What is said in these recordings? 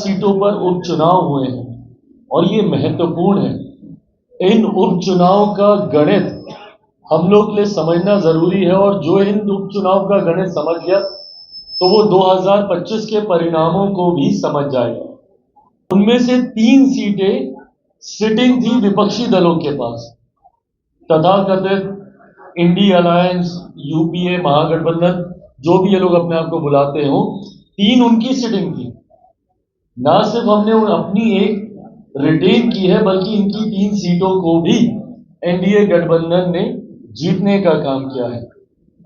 सीटों पर उपचुनाव हुए हैं और ये महत्वपूर्ण है। इन उपचुनाव का गणित हम लोग के लिए समझना जरूरी है और जो इन उपचुनाव का गणित समझ गया तो वो 2025 के परिणामों को भी समझ जाएगा। उनमें से 3 सीटें सिटिंग थी विपक्षी दलों के पास, तथाकथित इंडी अलायंस, यूपीए, महागठबंधन, जो भी ये लोग अपने आप को बुलाते हो, 3 उनकी सिटिंग थी। ना सिर्फ हमने अपनी एक रिटेन की है बल्कि इनकी 3 सीटों को भी एनडीए गठबंधन ने जीतने का काम किया है।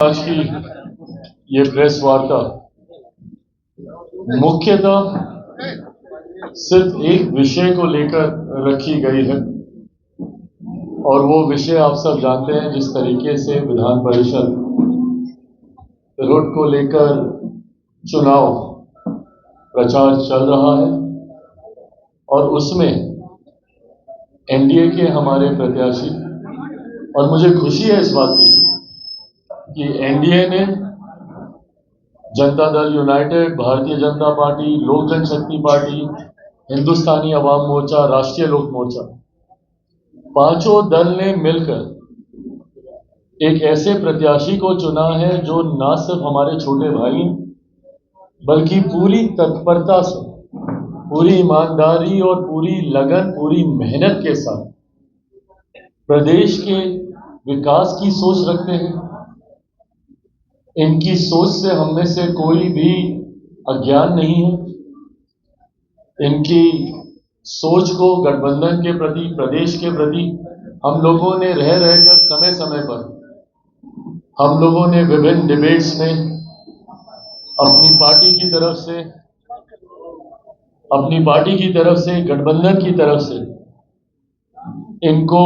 आज की ये प्रेस वार्ता मुख्यतः सिर्फ एक विषय को लेकर रखी गई है और वो विषय आप सब जानते हैं। जिस तरीके से विधान परिषद रुट को लेकर चुनाव प्रचार चल रहा है और उसमें एनडीए के हमारे प्रत्याशी, और मुझे खुशी है इस बात की कि एनडीए ने जनता दल यूनाइटेड, भारतीय जनता पार्टी, लोक जनशक्ति पार्टी, हिंदुस्तानी अवाम मोर्चा, राष्ट्रीय लोक मोर्चा, पांचों दल ने मिलकर एक ऐसे प्रत्याशी को चुना है जो ना सिर्फ हमारे छोटे भाई बल्कि पूरी तत्परता से, पूरी ईमानदारी और पूरी लगन, पूरी मेहनत के साथ प्रदेश के विकास की सोच रखते हैं। इनकी सोच से हम में से कोई भी अज्ञान नहीं है। इनकी सोच को गठबंधन के प्रति, प्रदेश के प्रति हम लोगों ने रह रहकर समय समय पर हम लोगों ने विभिन्न डिबेट्स में अपनी पार्टी की तरफ से, गठबंधन की तरफ से इनको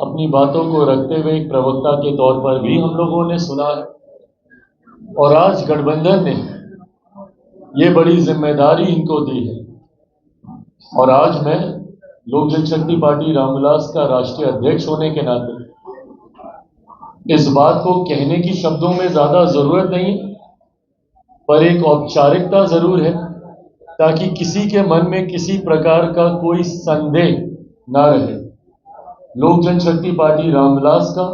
अपनी बातों को रखते हुए एक प्रवक्ता के तौर पर भी हम लोगों ने सुना है। और आज गठबंधन ने ये बड़ी जिम्मेदारी इनको दी है और आज मैं लोक जनशक्ति पार्टी रामविलास का राष्ट्रीय अध्यक्ष होने के नाते इस बात को कहने की शब्दों में ज्यादा जरूरत नहीं, पर एक औपचारिकता जरूर है ताकि किसी के मन में किसी प्रकार का कोई संदेह ना रहे। लोक जनशक्ति पार्टी रामविलास का,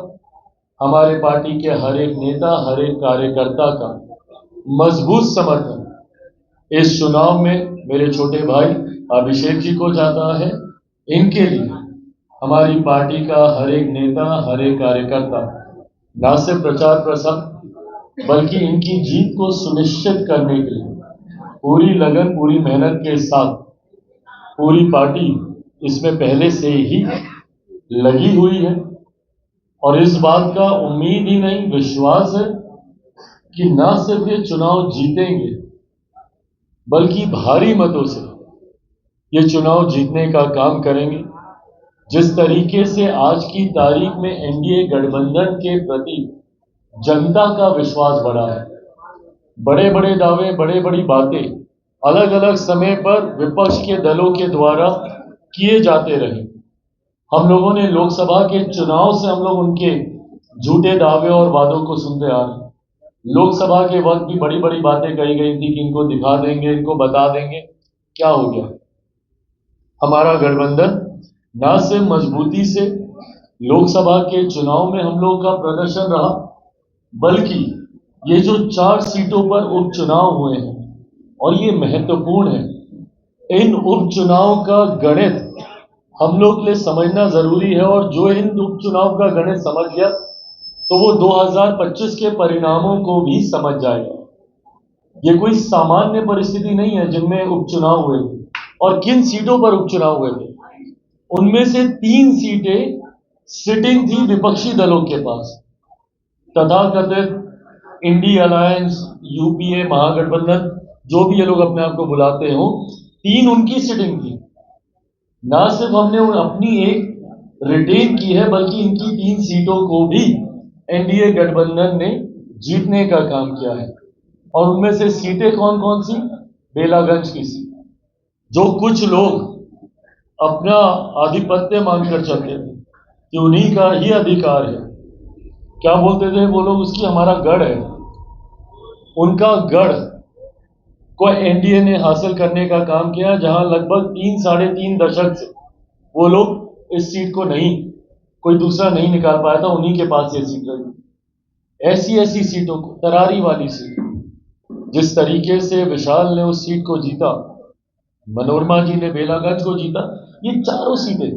हमारे पार्टी के हर एक नेता, हर एक कार्यकर्ता का मजबूत समर्थन इस चुनाव में मेरे छोटे भाई अभिषेक जी को जाता है। इनके लिए हमारी पार्टी का हर एक नेता, हर एक कार्यकर्ता न सिर्फ प्रचार प्रसार बल्कि इनकी जीत को सुनिश्चित करने के लिए पूरी लगन, पूरी मेहनत के साथ पूरी पार्टी इसमें पहले से ही लगी हुई है और इस बात का उम्मीद ही नहीं, विश्वास है कि न सिर्फ ये चुनाव जीतेंगे बल्कि भारी मतों से ये चुनाव जीतने का काम करेंगे। जिस तरीके से आज की तारीख में एनडीए गठबंधन के प्रति जनता का विश्वास बढ़ा है, बड़े बड़े दावे, बड़े बड़ी बातें अलग अलग समय पर विपक्ष के दलों के द्वारा किए जाते रहे। हम लोगों ने लोकसभा के चुनाव से हम लोग उनके झूठे दावे और वादों को सुनते आ रहे। लोकसभा के वक्त भी बड़ी बड़ी बातें कही गई थी कि इनको दिखा देंगे, इनको बता देंगे। क्या हो गया? हमारा गठबंधन ना सिर्फ मजबूती से लोकसभा के चुनाव में हम लोग का प्रदर्शन रहा, बल्कि ये जो 4 सीटों पर उपचुनाव हुए हैं और ये महत्वपूर्ण है। इन उपचुनाव का गणित हम लोग के लिए समझना जरूरी है और जो इन उपचुनाव का गणित समझ गया तो वो 2025 के परिणामों को भी समझ जाएगा। ये कोई सामान्य परिस्थिति नहीं है जिनमें उपचुनाव हुए थे। और किन सीटों पर उपचुनाव हुए थे? उनमें से 3 सीटें सिटिंग थी विपक्षी दलों के पास, तथाकथित इंडी अलायंस, यूपीए, महागठबंधन, जो भी ये लोग अपने आप को बुलाते हो, 3 उनकी सिटिंग थी। ना सिर्फ हमने अपनी एक रिटेन की है बल्कि इनकी 3 सीटों को भी एनडीए गठबंधन ने जीतने का काम किया है। और उनमें से सीटें कौन कौन सी? बेलागंज की सीट, जो कुछ लोग अपना आधिपत्य मानकर चलते थे कि उन्हीं का ही अधिकार है। क्या बोलते थे वो लोग? उसकी हमारा गढ़ है। उनका गढ़ को एनडीए ने हासिल करने का काम किया, जहां लगभग 3 साढ़े 3 दशक से वो लोग इस सीट को नहीं, कोई दूसरा नहीं निकाल पाया था, उन्हीं के पास ये सीट रही। ऐसी ऐसी सीटों को, तरारी वाली सीट, जिस तरीके से विशाल ने उस सीट को जीता, मनोरमा जी ने बेलागंज को जीता, ये चारों सीटें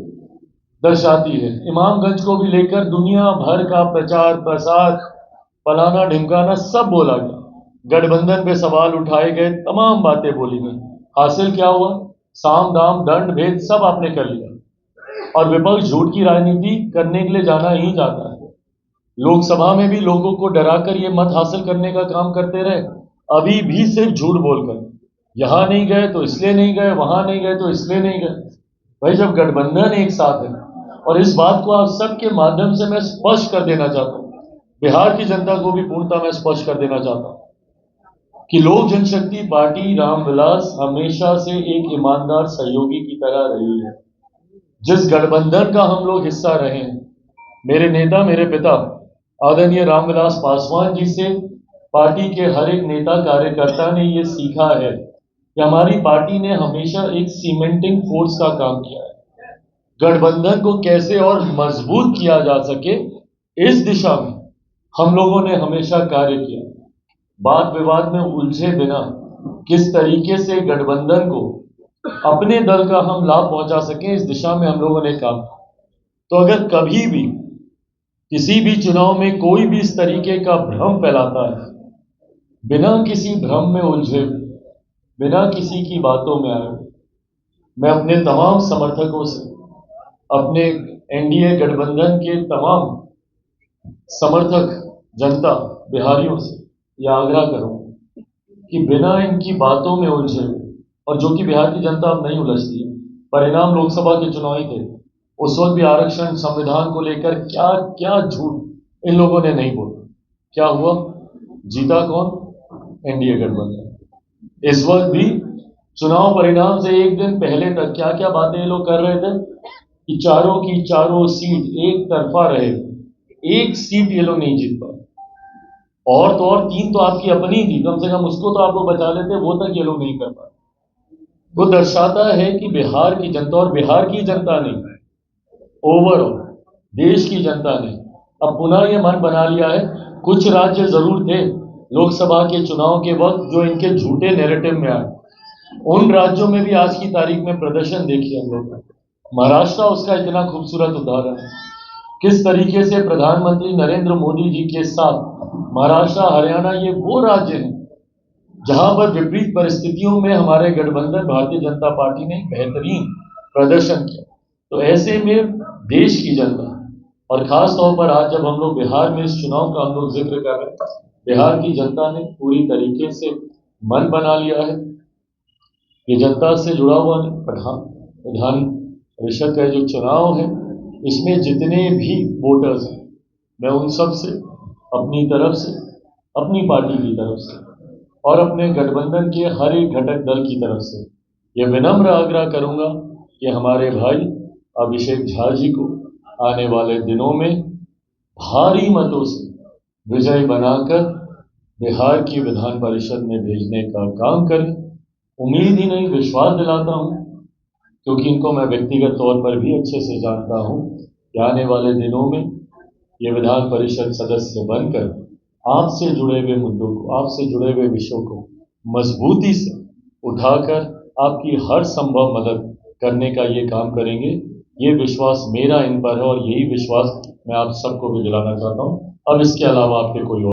दर्शाती है। इमामगंज को भी लेकर दुनिया भर का प्रचार प्रसार, फलाना ढिमकाना सब बोला गया, गठबंधन पे सवाल उठाए गए, तमाम बातें बोली गई। हासिल क्या हुआ? साम दाम दंड भेद सब आपने कर लिया, और विपक्ष झूठ की राजनीति करने के लिए जाना ही जाता है। लोकसभा में भी लोगों को डराकर ये मत हासिल करने का काम करते रहे, अभी भी सिर्फ झूठ बोलकर, यहां नहीं गए तो इसलिए नहीं गए, वहां नहीं गए तो इसलिए नहीं गए। भाई, जब गठबंधन एक साथ है, और इस बात को आप सबके माध्यम से मैं स्पष्ट कर देना चाहता हूं, बिहार की जनता को भी पूर्णतः मैं स्पष्ट कर देना चाहता हूं कि लोक जनशक्ति पार्टी रामविलास हमेशा से एक ईमानदार सहयोगी की तरह रही है। जिस गठबंधन का हम लोग हिस्सा रहे हैं, मेरे नेता, मेरे पिता आदरणीय रामविलास पासवान जी से पार्टी के हर एक नेता कार्यकर्ता ने ये सीखा है कि हमारी पार्टी ने हमेशा एक सीमेंटिंग फोर्स का काम किया है। गठबंधन को कैसे और मजबूत किया जा सके, इस दिशा में हम लोगों ने हमेशा कार्य किया। वाद विवाद में उलझे बिना किस तरीके से गठबंधन को अपने दल का हम लाभ पहुंचा सकें, इस दिशा में हम लोगों ने काम किया। तो अगर कभी भी किसी भी चुनाव में कोई भी इस तरीके का भ्रम फैलाता है, बिना किसी भ्रम में उलझे, बिना किसी की बातों में आए, मैं अपने तमाम समर्थकों से, अपने एनडीए गठबंधन के तमाम समर्थक जनता बिहारियों से यह आग्रह करूं कि बिना इनकी बातों में उलझे, और जो कि बिहार की जनता अब नहीं उलझती, परिणाम लोकसभा के चुनाव ही थे, उस वक्त भी आरक्षण संविधान को लेकर क्या क्या झूठ इन लोगों ने नहीं बोला। क्या हुआ? जीता कौन? एनडीए गठबंधन। इस वक्त भी चुनाव परिणाम से एक दिन पहले तक क्या क्या बातें ये लोग कर रहे थे कि चारों की चारों सीट एक तरफा रहे, एक सीट ये लोग नहीं जीत पाए, और तो और 3 तो आपकी अपनी थी, कम से कम उसको तो आप लोग बचा लेते, वो तक ये लोग नहीं कर पाए। वो दर्शाता है कि बिहार की जनता, और बिहार की जनता नहीं, ओवरऑल देश की जनता ने अब पुनः ये मन बना लिया है। कुछ राज्य जरूर थे लोकसभा के चुनाव के वक्त जो इनके झूठे नैरेटिव में आए, उन राज्यों में भी आज की तारीख में प्रदर्शन देखिए हम लोग। महाराष्ट्र उसका इतना खूबसूरत उदाहरण है, किस तरीके से प्रधानमंत्री नरेंद्र मोदी जी के साथ महाराष्ट्र, हरियाणा, ये वो राज्य हैं जहां पर विपरीत परिस्थितियों में हमारे गठबंधन भारतीय जनता पार्टी ने बेहतरीन प्रदर्शन किया। तो ऐसे में देश की जनता, और खास तौर पर आज जब हम लोग बिहार में इस चुनाव का हम लोग जिक्र कर रहे हैं, बिहार की जनता ने पूरी तरीके से मन बना लिया है। ये जनता से जुड़ा हुआ विधान परिषद का जो चुनाव है, इसमें जितने भी वोटर्स हैं, मैं उन सब से अपनी तरफ से, अपनी पार्टी की तरफ से, और अपने गठबंधन के हर एक घटक दल की तरफ से यह विनम्र आग्रह करूंगा कि हमारे भाई अभिषेक झा जी को आने वाले दिनों में भारी मतों से विजय बनाकर बिहार की विधान परिषद में भेजने का काम करें। उम्मीद ही नहीं, विश्वास दिलाता हूं, क्योंकि इनको मैं व्यक्तिगत तौर पर भी अच्छे से जानता हूं कि आने वाले दिनों में ये विधान परिषद सदस्य बनकर आपसे जुड़े हुए मुद्दों को, आपसे जुड़े हुए विषयों को मजबूती से उठाकर आपकी हर संभव मदद करने का ये काम करेंगे। ये विश्वास मेरा इन पर है, और यही विश्वास मैं आप सबको भी दिलाना चाहता हूं। अब इसके अलावा आपके कोई और